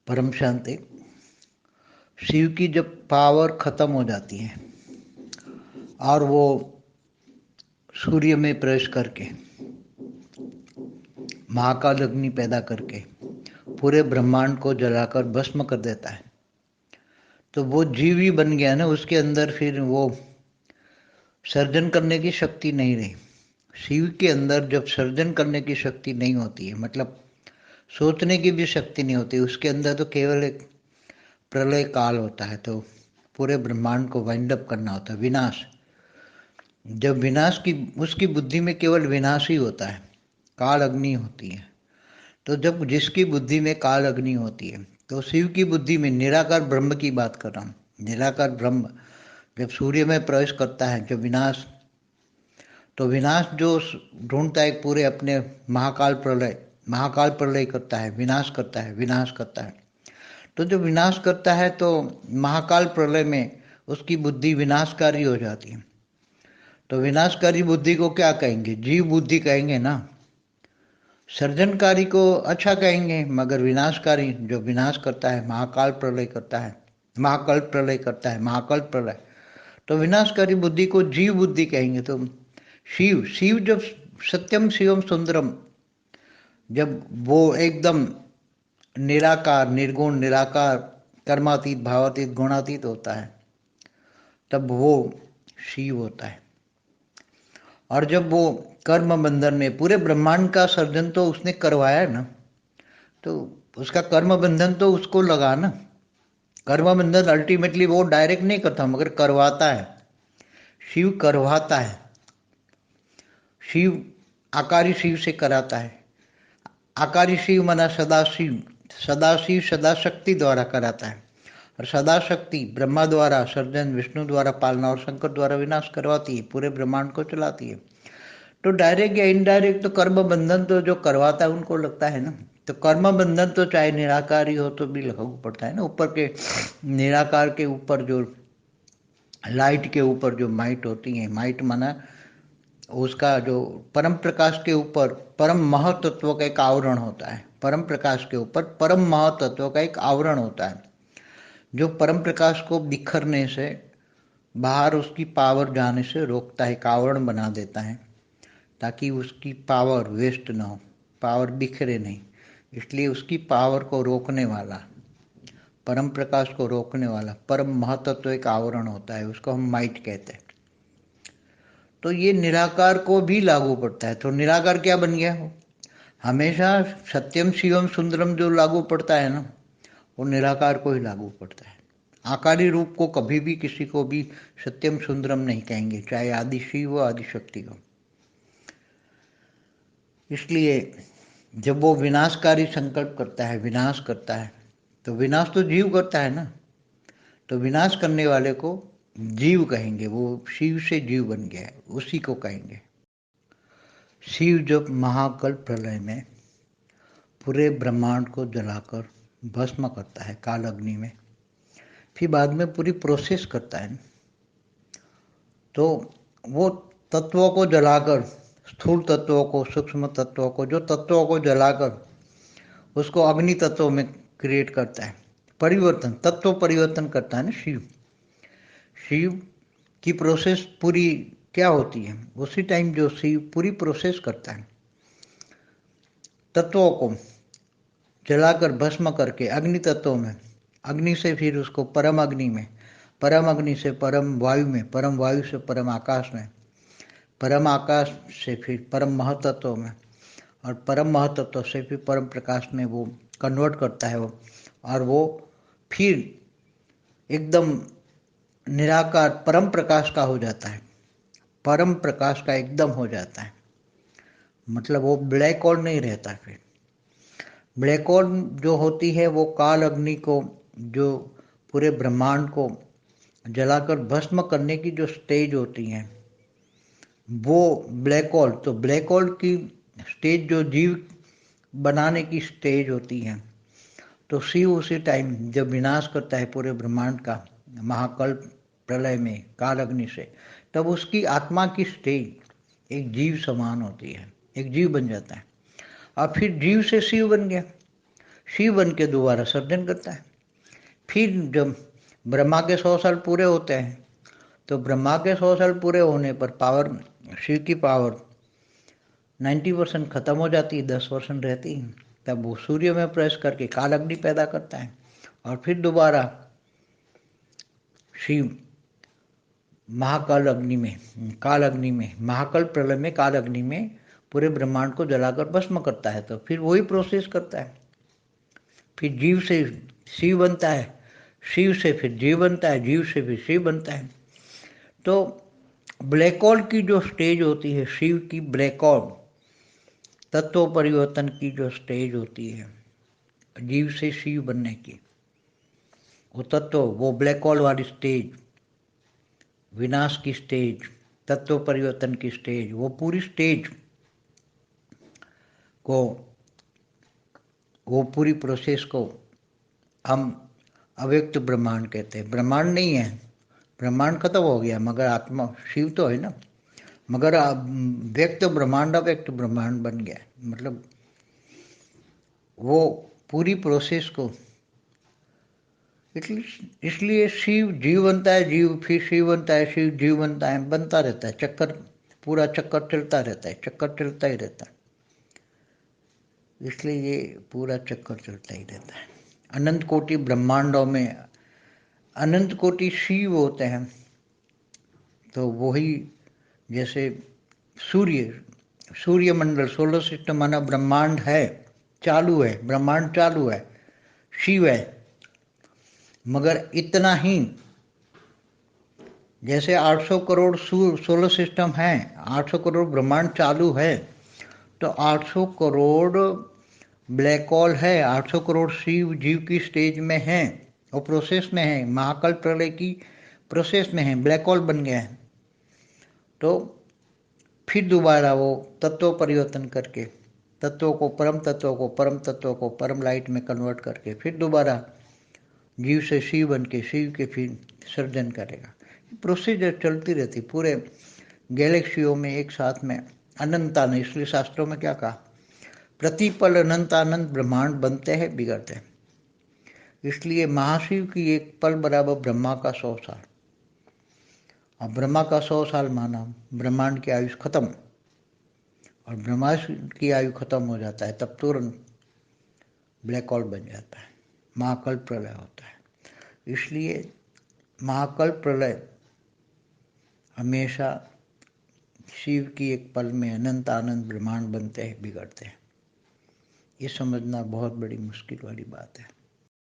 परम शांति। शिव की जब पावर खत्म हो जाती है और वो सूर्य में प्रवेश करके महाकाल अग्नि पैदा करके पूरे ब्रह्मांड को जलाकर भस्म कर देता है, तो वो जीव ही बन गया ना। उसके अंदर फिर वो सर्जन करने की शक्ति नहीं रही। शिव के अंदर जब सर्जन करने की शक्ति नहीं होती है, मतलब सोचने की भी शक्ति नहीं होती, उसके अंदर तो केवल एक प्रलय काल होता है। तो पूरे ब्रह्मांड को वाइंड अप करना होता है, विनाश। जब विनाश की उसकी बुद्धि में केवल विनाश ही होता है, काल अग्नि होती है। तो जब जिसकी बुद्धि में काल अग्नि होती है, तो शिव की बुद्धि में निराकार ब्रह्म की बात कर रहा हूँ। निराकार ब्रह्म जब सूर्य में प्रवेश करता है, जब विनाश, तो विनाश जो ढूंढता है पूरे अपने महाकाल प्रलय करता है, विनाश करता है, विनाश करता है। तो जब विनाश करता है तो महाकाल प्रलय में उसकी बुद्धि विनाशकारी हो जाती है। तो विनाशकारी बुद्धि को क्या कहेंगे? जीव बुद्धि कहेंगे ना। सर्जनकारी को अच्छा कहेंगे, मगर विनाशकारी जो विनाश करता है, महाकाल प्रलय करता है, महाकाल प्रलय करता है, महाकाल प्रलय, तो विनाशकारी बुद्धि को जीव बुद्धि कहेंगे। तो शिव शिव जब सत्यम शिवम सुंदरम, जब वो एकदम निराकार, निर्गुण, निराकार, कर्मातीत, भावातीत, गुणातीत होता है, तब वो शिव होता है। और जब वो कर्म बंधन में, पूरे ब्रह्मांड का सर्जन तो उसने करवाया है ना, तो उसका कर्म बंधन तो उसको लगा ना। कर्म बंधन अल्टीमेटली वो डायरेक्ट नहीं करता, मगर करवाता है। शिव करवाता है। शिव आकारी शिव से कराता है। आकारी शिव मना सदाशिव, सदाशिव सदा शक्ति द्वारा कराता है। और सदा शक्ति ब्रह्मा द्वारा सर्जन, विष्णु द्वारा पालना और शंकर द्वारा विनाश करवाती है, पूरे ब्रह्मांड को चलाती है। तो डायरेक्ट या इनडायरेक्ट तो कर्म बंधन तो जो करवाता है उनको लगता है ना। तो कर्म बंधन तो चाहे निराकार ही हो तो भी लागू पड़ता है ना। ऊपर के निराकार के ऊपर जो लाइट के ऊपर जो माइट होती है, माइट माना उसका जो परम प्रकाश के ऊपर परम महतत्व का एक आवरण होता है। परम प्रकाश के ऊपर परम महतत्व का एक आवरण होता है, जो परम प्रकाश को बिखरने से, बाहर उसकी पावर जाने से रोकता है, एक आवरण बना देता है, ताकि उसकी पावर वेस्ट ना हो, पावर बिखरे नहीं। इसलिए उसकी पावर को रोकने वाला, परम प्रकाश को रोकने वाला परम महतत्व एक आवरण होता है, उसको हम माइट कहते हैं। तो ये निराकार को भी लागू पड़ता है। तो निराकार क्या बन गया? हमेशा सत्यम शिवम सुंदरम जो लागू पड़ता है ना, वो निराकार को ही लागू पड़ता है। आकारी रूप को कभी भी किसी को भी सत्यम सुंदरम नहीं कहेंगे, चाहे आदि शिव हो, आदि शक्ति हो। इसलिए जब वो विनाशकारी संकल्प करता है, विनाश करता है, तो विनाश तो जीव करता है ना, तो विनाश करने वाले को जीव कहेंगे। वो शिव से जीव बन गया है, उसी को कहेंगे। शिव जब महाकल्प प्रलय में पूरे ब्रह्मांड को जलाकर भस्म करता है काल अग्नि में, फिर बाद में पूरी प्रोसेस करता है, तो वो तत्वों को जलाकर, स्थूल तत्वों को, सूक्ष्म तत्वों को, जो तत्वों को जलाकर उसको अग्नि तत्व में क्रिएट करता है, परिवर्तन, तत्व परिवर्तन करता है ना शिव। शिव की प्रोसेस पूरी क्या होती है? उसी टाइम जो शिव पूरी प्रोसेस करता है, तत्वों को जलाकर भस्म करके अग्नि तत्व में, अग्नि से फिर उसको परम अग्नि में, परम अग्नि से परम वायु में, परम वायु से परम आकाश में, परम आकाश से फिर परम महतत्व में, और परम महतत्व से फिर परम प्रकाश में वो कन्वर्ट करता है वो। और वो फिर एकदम निराकार परम प्रकाश का हो जाता है, परम प्रकाश का एकदम हो जाता है। मतलब वो ब्लैक होल नहीं रहता। फिर ब्लैक होल जो होती है वो काल अग्नि को, जो पूरे ब्रह्मांड को जलाकर भस्म करने की जो स्टेज होती है, वो ब्लैक होल। तो ब्लैक होल की स्टेज जो जीव बनाने की स्टेज होती है, तो शिव उसी टाइम जब विनाश करता है पूरे ब्रह्मांड का महाकल्प प्रलय में काल अग्नि से, तब उसकी आत्मा की स्टेज एक जीव समान होती है, एक जीव बन जाता है। और फिर जीव से शिव बन गया। शिव बन के दोबारा सर्जन करता है। फिर जब ब्रह्मा के 100 साल पूरे होते हैं तो ब्रह्मा के 100 साल पूरे होने पर पावर, शिव की पावर 90% खत्म हो जाती है, 10% रहती है। तब वो सूर्य में प्रवेश करके काल अग्नि पैदा करता है और फिर दोबारा शिव महाकाल अग्नि में, काल अग्नि में, महाकाल प्रलय में, काल अग्नि में पूरे ब्रह्मांड को जलाकर भस्म करता है। तो फिर वही प्रोसेस करता है। फिर जीव से शिव बनता है, शिव से फिर जीव बनता है, जीव से फिर शिव बनता है। तो ब्लैक होल की जो स्टेज होती है शिव की, ब्लैक होल तत्व परिवर्तन की जो स्टेज होती है जीव से शिव बनने की, वो तत्व, वो ब्लैक होल वाली स्टेज, विनाश की स्टेज, तत्व परिवर्तन की स्टेज, वो पूरी स्टेज को, वो पूरी प्रोसेस को हम अव्यक्त ब्रह्मांड कहते हैं। ब्रह्मांड नहीं है, ब्रह्मांड खत्म हो गया, मगर आत्मा शिव तो है ना, मगर व्यक्त ब्रह्मांड अव्यक्त ब्रह्मांड बन गया। मतलब वो पूरी प्रोसेस को, इसलिए शिव जीव बनता है, जीव फिर शिव बनता है, शिव जीव बनता है, बनता रहता है चक्कर, पूरा चक्कर चलता रहता है, चक्कर चलता ही रहता है। इसलिए ये पूरा चक्कर चलता ही रहता है। अनंत कोटि ब्रह्मांडों में अनंत कोटि शिव होते हैं। तो वही जैसे सूर्यमंडल, सोलर सिस्टम माना ब्रह्मांड है, चालू है, ब्रह्मांड चालू है, शिव है। मगर इतना ही जैसे 800 करोड़ सोलर सिस्टम है, 800 करोड़ ब्रह्मांड चालू है, तो 800 करोड़ ब्लैक होल है, 800 करोड़ शिव जीव की स्टेज में है और प्रोसेस में है, महाकाल प्रलय की प्रोसेस में है, ब्लैक होल बन गया है। तो फिर दोबारा वो तत्व परिवर्तन करके, तत्वों को परम तत्वों को, परम तत्वों को परम लाइट में कन्वर्ट करके फिर दोबारा जीव से शिव बन के शिव के फिर सर्जन करेगा। प्रोसीजर चलती रहती पूरे गैलेक्सियों में एक साथ में, अनंतान। इसलिए शास्त्रों में क्या कहा, प्रतिपल अनंतानंत ब्रह्मांड बनते हैं, बिगड़ते हैं। इसलिए महाशिव की एक पल बराबर ब्रह्मा का 100 साल। अब ब्रह्मा का 100 साल माना, ब्रह्मांड की आयुष खत्म, और ब्रह्मा की आयु खत्म हो जाता है, तब तुरंत ब्लैक होल बन जाता है, महाकाल प्रलय होता है। इसलिए महाकाल प्रलय हमेशा शिव की एक पल में अनंत आनंद ब्रह्मांड बनते हैं, बिगड़ते हैं। ये समझना बहुत बड़ी मुश्किल वाली बात है।